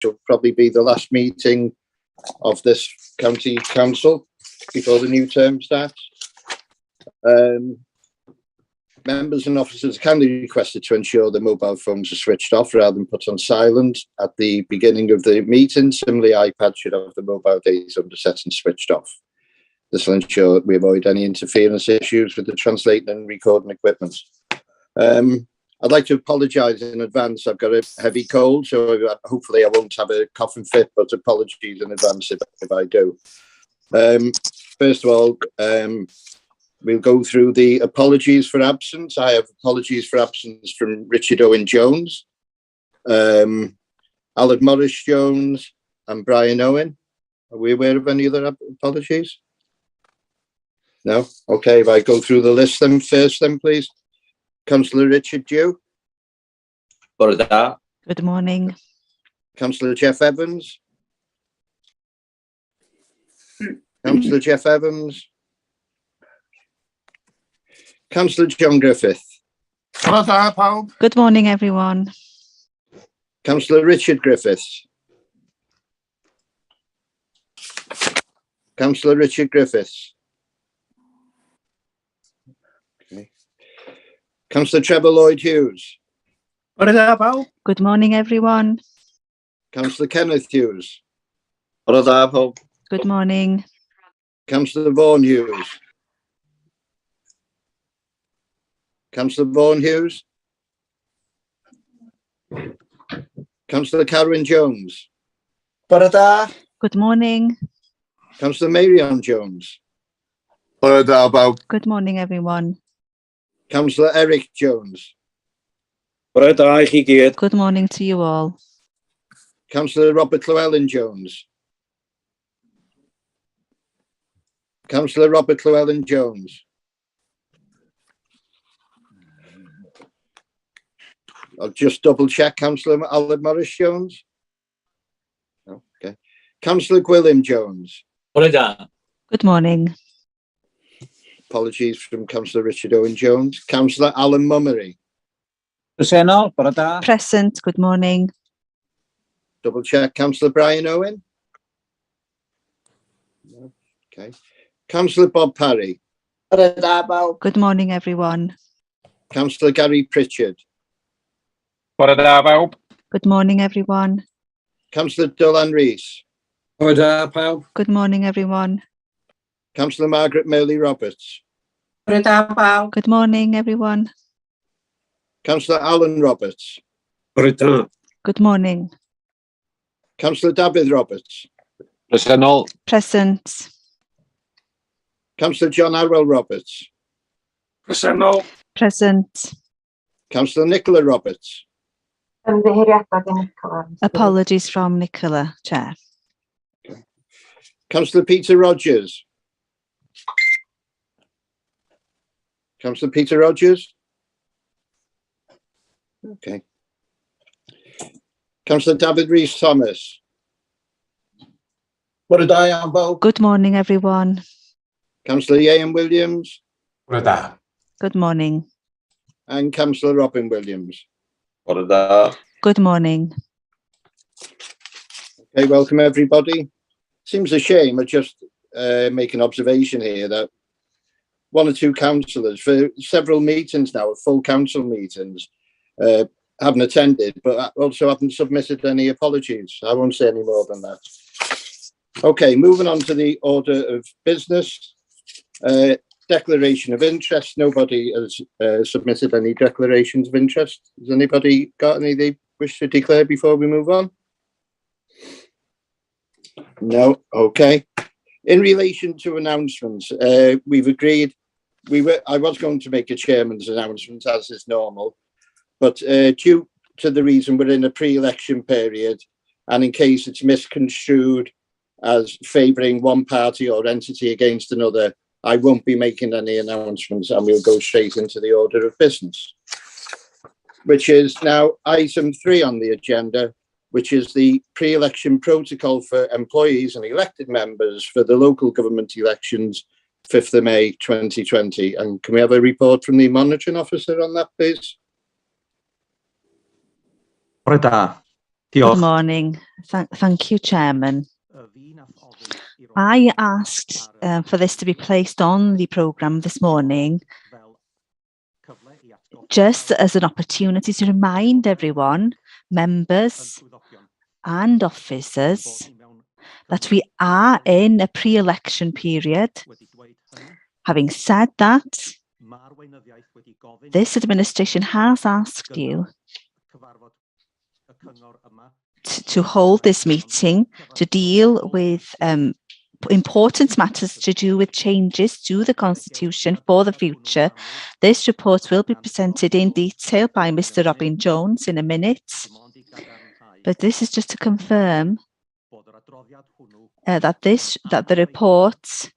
will probably be the last meeting of this county council before the new term starts. Members and officers are kindly requested to ensure the mobile phones are switched off rather than put on silent at the beginning of the meeting. Similarly, iPads should have the mobile data under set and switched off. This will ensure we avoid any interference issues with the translating and recording equipment. I'd like to apologise in advance. I've got a heavy cold, so hopefully I won't have a coughing fit, but apologies in advance if I do. First of all, we'll go through the apologies for absence. I have apologies for absence from Richard Owen Jones, Alan Morris Jones, and Brian Owen. Are we aware of any other apologies? No? Okay, if I go through the list then first then, please. Councillor Richard Dew. Good morning. Councillor Jeff Evans. Councillor Jeff Evans. Councillor John Griffith. Good morning, everyone. Councillor Richard Griffiths. Councillor Richard Griffiths. Okay. Councillor Trevor Lloyd Hughes. Good morning, everyone. Councillor Kenneth Hughes. Good morning. Councillor Vaughan Hughes. Councillor Vaughan Hughes. Councillor Carwyn Jones. Good morning. Councillor Marion Jones. Good morning, everyone. Councillor Eric Jones. Good morning to you all. Councillor Robert Llewellyn Jones. Councillor Robert Llewellyn Jones. I'll just double check. Councillor Alan Morris Jones. Okay. Councillor Gwilym Jones. Good morning. Apologies from Councillor Richard Owen Jones. Councillor Alan Mummery. Present. Good morning. Double check. Councillor Brian Owen. Okay. Councillor Bob Parry. Good morning, everyone. Councillor Gary Pritchard. Good morning, everyone. Councillor Dylan Rees. Good morning, everyone. Councillor Margaret Merley Roberts. Good morning, everyone. Councillor Alan Roberts. Good morning. Councillor David Roberts. Present. Councillor John Arwell Roberts. Present. Councillor Nicola Roberts. Apologies from Nicola, Chair. Councillor Peter Rogers. Councillor Peter Rogers. Okay. Councillor David Rees Thomas. Good morning, everyone. Councillor Ian Williams. Good morning. And Councillor Robin Williams. Good morning. Okay, welcome everybody. Seems a shame. I just make an observation here that one or two councillors for several meetings now, full council meetings, haven't attended, but also haven't submitted any apologies. I won't say any more than that. Okay, moving on to the order of business. Declaration of interest. Nobody has submitted any declarations of interest. Has anybody got any they wish to declare before we move on? No. Okay. In relation to announcements, we've agreed. I was going to make a chairman's announcement as is normal, but due to the reason we're in a pre-election period, and in case it's misconstrued as favouring one party or entity against another, I won't be making any announcements, and we'll go straight into the order of business, which is now item 3 on the agenda, which is the pre-election protocol for employees and elected members for the local government elections, 5th of May 2020. And can we have a report from the monitoring officer on that, please? Good morning. Thank you, Chairman. I asked for this to be placed on the programme this morning just as an opportunity to remind everyone, members and officers, that we are in a pre-election period. Having said that, this administration has asked you to hold this meeting to deal with important matters to do with changes to the Constitution for the future. This report will be presented in detail by Mr. Robin Jones in a minute, but this is just to confirm that the report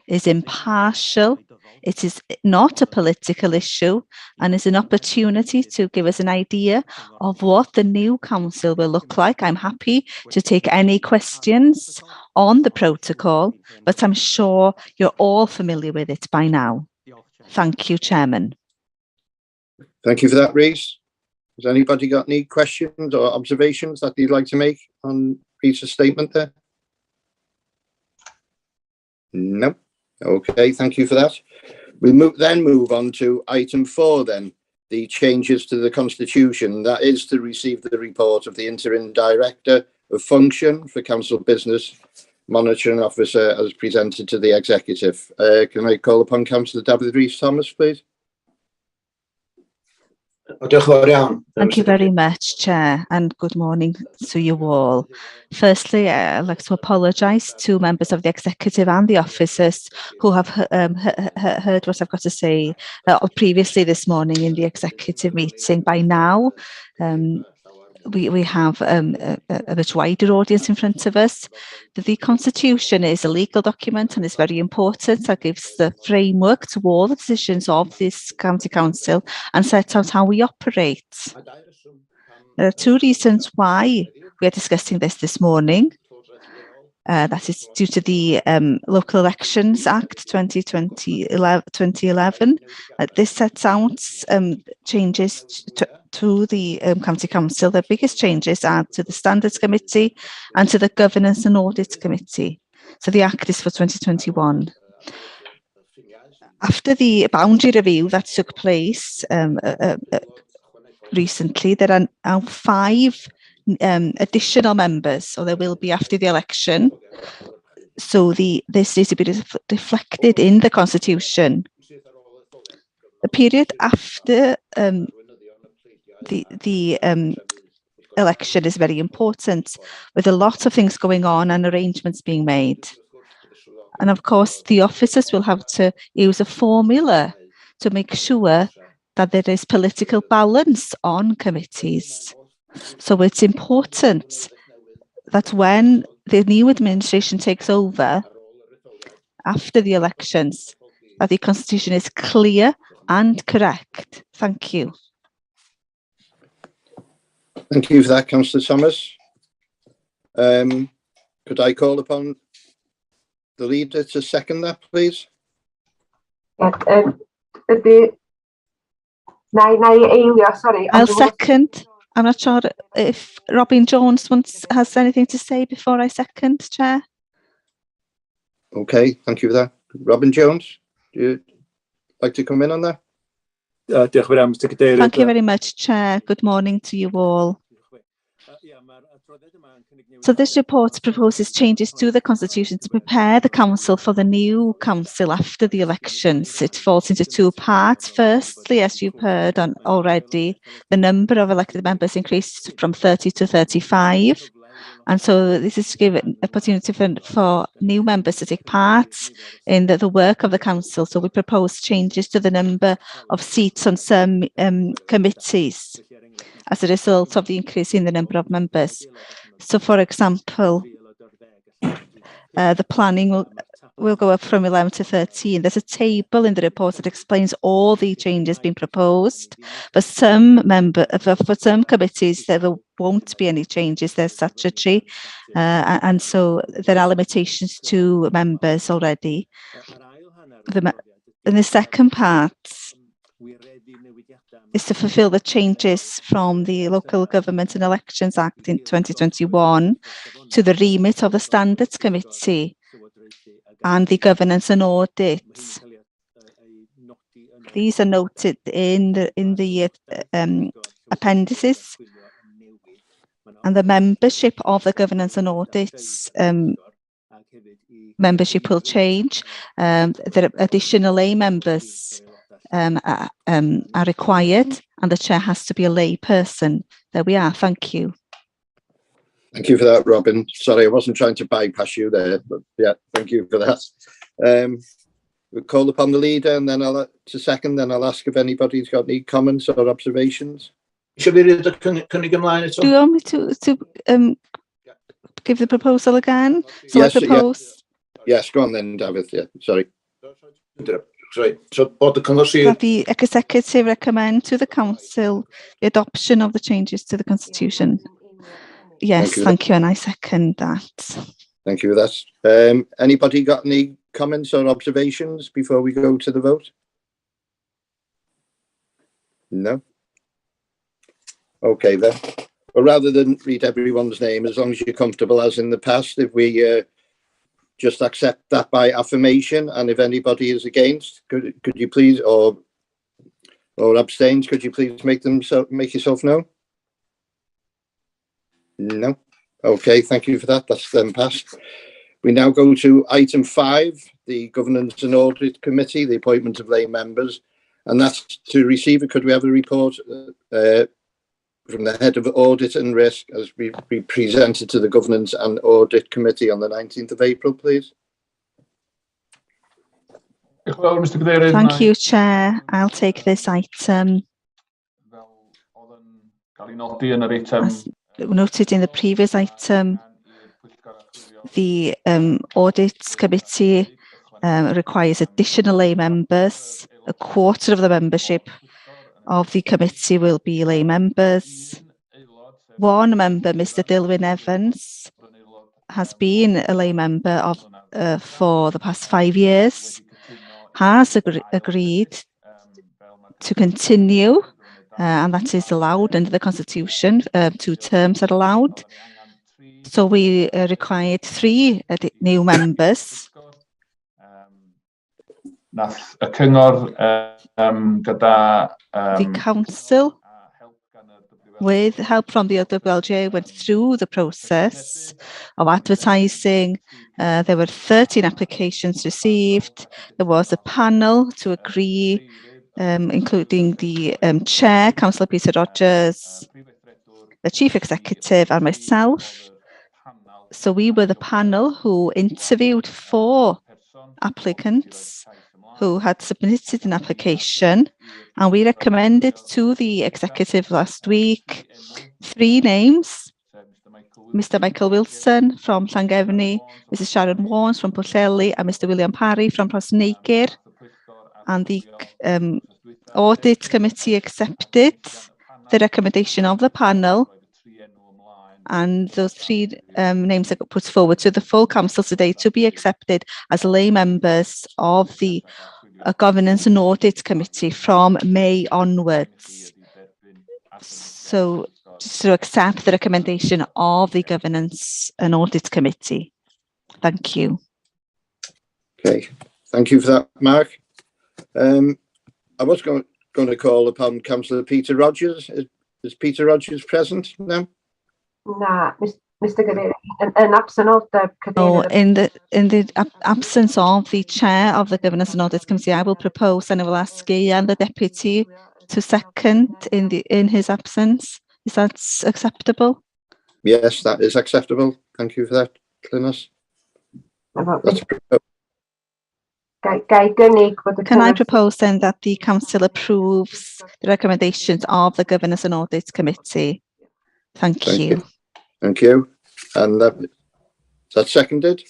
is impartial. It is not a political issue and is an opportunity to give us an idea of what the new council will look like. I'm happy to take any questions on the protocol, but I'm sure you're all familiar with it by now. Thank you, Chairman. Thank you for that, Rhys. Has anybody got any questions or observations that you'd like to make on Rhys's statement there? No. Okay, thank you for that. We'll move on to item 4 then, the changes to the Constitution. That is to receive the report of the Interim Director of Function for Council Business Monitoring Officer as presented to the Executive. Can I call upon Councillor Dafydd Rhys-Thomas, please? Thank you very much, Chair, and good morning to you all. Firstly, I'd like to apologise to members of the Executive and the officers who have heard what I've got to say previously this morning in the Executive meeting. By now, we have a much wider audience in front of us. The Constitution is a legal document and is very important. That gives the framework to all the decisions of this County Council and sets out how we operate. There are 2 reasons why we are discussing this morning. That is due to the Local Elections Act 2011. This sets out changes to the County Council. The biggest changes are to the Standards Committee and to the Governance and Audit Committee. So the Act is for 2021. After the boundary review that took place recently, there are now 5 additional members, or there will be after the election. So this needs to be reflected in the Constitution. The period after the election is very important, with a lot of things going on and arrangements being made. And of course, the officers will have to use a formula to make sure that there is political balance on committees. So it's important that when the new administration takes over after the elections, that the Constitution is clear and correct. Thank you. Thank you for that, Councillor Thomas. Could I call upon the leader to second that, please? I'll second. I'm not sure if Robin Jones has anything to say before I second, Chair. Okay, thank you for that. Robin Jones, do you like to come in on that? Thank you very much, Chair. Good morning to you all. So this report proposes changes to the Constitution to prepare the Council for the new Council after the elections. It falls into 2 parts. Firstly, as you've heard already, the number of elected members increased from 30 to 35. And so this is to give an opportunity for new members to take part in the work of the Council. So we propose changes to the number of seats on some committees as a result of the increase in the number of members. So, for example, the planning will go up from 11 to 13. There's a table in the report that explains all the changes being proposed. For some committees, there won't be any changes. They're statutory, and so there are limitations to members already. In the second part, is to fulfil the changes from the Local Government and Elections Act in 2021 to the remit of the Standards Committee and the Governance and Audits. These are noted in the appendices, and the membership of the Governance and Audits membership will change. The additional lay members are required, and the chair has to be a lay person. There we are. Thank you. Thank you for that, Robin. Sorry, I wasn't trying to bypass you there, but yeah, thank you for that. We'll call upon the leader, and then I'll ask if anybody's got any comments or observations. Should we read the cynnig ymlaen eto? Do you want me to give the proposal again? So Yes, I propose Yes, go on then, David. Yeah, sorry. Sorry. So, bod y cyngor sir that the executive recommend to the council the adoption of the changes to the constitution. Yes, thank you, and I second that. Thank you for that. Anybody got any comments or observations before we go to the vote? No? Okay then. Well, rather than read everyone's name, as long as you're comfortable as in the past, if we just accept that by affirmation, and if anybody is against, could you please, or abstains, could you please make yourself known? No? Okay, thank you for that. That's then passed. We now go to item 5, the Governance and Audit Committee, the appointment of lay members, and that's to receive it. Could we have a report from the head of Audit and Risk as we presented to the Governance and Audit Committee on the 19th of April, please? Thank you, Chair. I'll take this item. As noted in the previous item, the Audit Committee requires additional lay members. A quarter of the membership of the committee will be lay members. One member, Mr. Dilwyn Evans, has been a lay member for the past 5 years, has agreed to continue, and that is allowed under the Constitution. 2 terms are allowed. So we required 3 new members. The council, with help from the OWLJ, went through the process of advertising. There were 13 applications received. There was a panel to agree, including the chair, Councillor Peter Rogers, the chief executive, and myself. So we were the panel who interviewed 4 applicants who had submitted an application, and we recommended to the executive last week 3 names: Mr. Michael Wilson from Llangefni, Mrs. Sharon Warnes from Pwllheli, and Mr. William Parry from Rhosneigr. And the Audit Committee accepted the recommendation of the panel, and those 3 names are put forward to the full council today to be accepted as lay members of the Governance and Audit Committee from May onwards. So just to accept the recommendation of the Governance and Audit Committee. Thank you. Okay, thank you for that, Mark. I was going to call upon Councillor Peter Rogers. Is Peter Rogers present now? No, Mr. Cadeirydd, in absence of the Cadeirydd. In the absence of the chair of the Governance and Audit Committee, I will propose, and I will ask Ian, the deputy, to second in his absence. Is that acceptable? Yes, that is acceptable. Thank you for that, Glynis. Can I propose then that the council approves the recommendations of the Governance and Audit Committee? Thank you. Thank you. And is that seconded?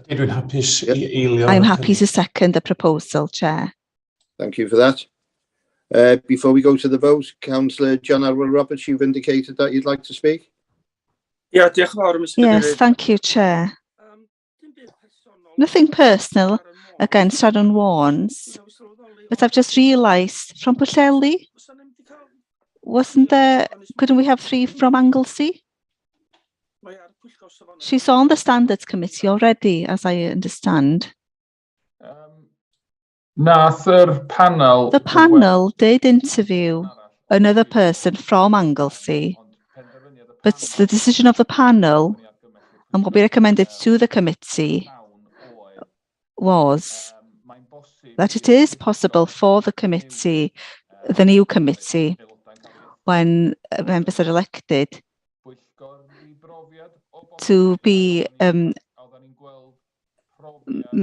I'm happy to second the proposal, Chair. Thank you for that. Before we go to the vote, Councillor John Arwell Roberts, you've indicated that you'd like to speak. Yeah, diolch yn fawr, Mr. Yes, Cadeirydd. thank you, Chair. Nothing personal against Sharon Warnes, but I've just realised from Pwllheli Wasn't there, couldn't we have 3 from Anglesey? She's on the Standards Committee already, as I understand. Nath yr panel. The panel did interview another person from Anglesey, but the decision of the panel and what we recommended to the committee was that it is possible for the committee, the new committee, when members are elected, to be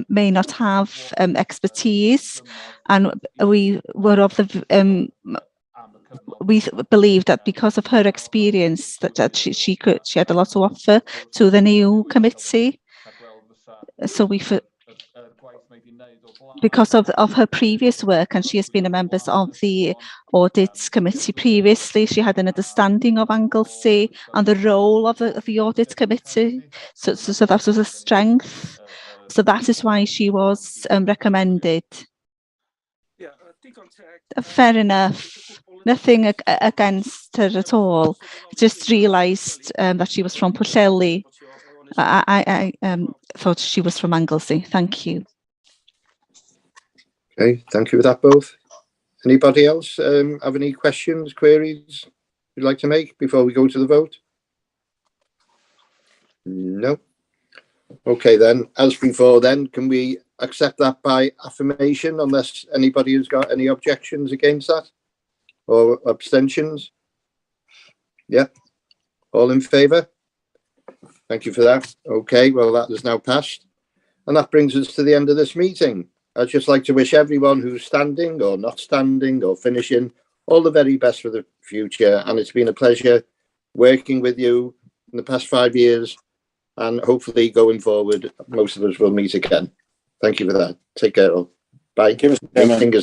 may not have expertise, and we were of the we believe that because of her experience that she had a lot to offer to the new committee. So because of her previous work, and she has been a member of the Audit Committee previously, she had an understanding of Anglesey and the role of the Audit Committee. So that was a strength. So that is why she was recommended. Fair enough. Nothing against her at all. Just realised that she was from Pwllheli. I thought she was from Anglesey. Thank you. Okay, thank you for that both. Anybody else have any questions, queries you'd like to make before we go to the vote? No. Okay then, as before then, can we accept that by affirmation unless anybody has got any objections against that or abstentions? Yeah, all in favour? Thank you for that. Okay, well that is now passed. And that brings us to the end of this meeting. I'd just like to wish everyone who's standing or not standing or finishing all the very best for the future. And it's been a pleasure working with you in the past 5 years. And hopefully going forward, most of us will meet again. Thank you for that. Take care all. Bye. Thank you, Mr. Chairman. Fingers